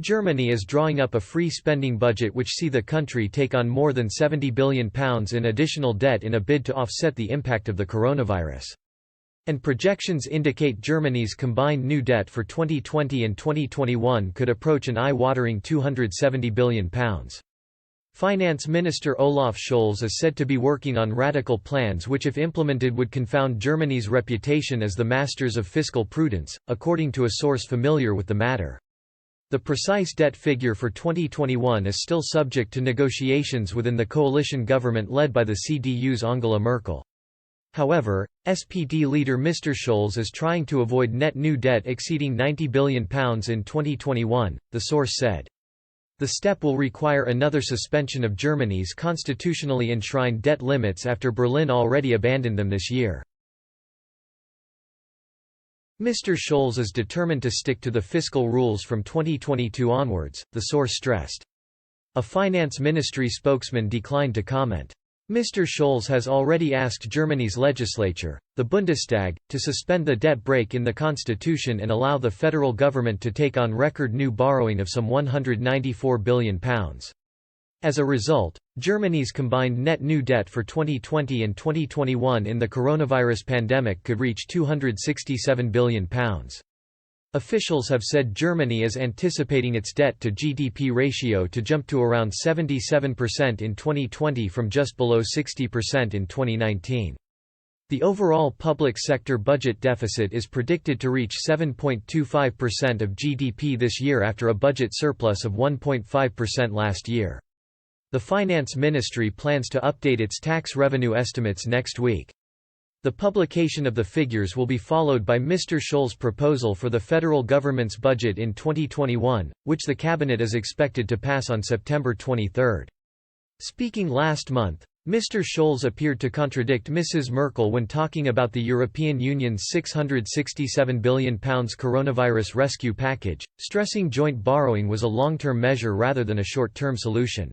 Germany is drawing up a free spending budget which see the country take on more than £70 billion in additional debt in a bid to offset the impact of the coronavirus. And projections indicate Germany's combined new debt for 2020 and 2021 could approach an eye-watering £270 billion. Finance Minister Olaf Scholz is said to be working on radical plans which if implemented would confound Germany's reputation as the masters of fiscal prudence, according to a source familiar with the matter. The precise debt figure for 2021 is still subject to negotiations within the coalition government led by the CDU's Angela Merkel. However, SPD leader Mr. Scholz is trying to avoid net new debt exceeding £90 billion in 2021, the source said. The step will require another suspension of Germany's constitutionally enshrined debt limits after Berlin already abandoned them this year. Mr. Scholz is determined to stick to the fiscal rules from 2022 onwards, the source stressed. A finance ministry spokesman declined to comment. Mr. Scholz has already asked Germany's legislature, the Bundestag, to suspend the debt brake in the constitution and allow the federal government to take on record new borrowing of some £194 billion. As a result, Germany's combined net new debt for 2020 and 2021 in the coronavirus pandemic could reach £267 billion. Officials have said Germany is anticipating its debt-to-GDP ratio to jump to around 77% in 2020 from just below 60% in 2019. The overall public sector budget deficit is predicted to reach 7.25% of GDP this year after a budget surplus of 1.5% last year. The Finance Ministry plans to update its tax revenue estimates next week. The publication of the figures will be followed by Mr. Scholz's proposal for the federal government's budget in 2021, which the cabinet is expected to pass on September 23. Speaking last month, Mr. Scholz appeared to contradict Mrs. Merkel when talking about the European Union's £667 billion coronavirus rescue package, stressing joint borrowing was a long-term measure rather than a short-term solution.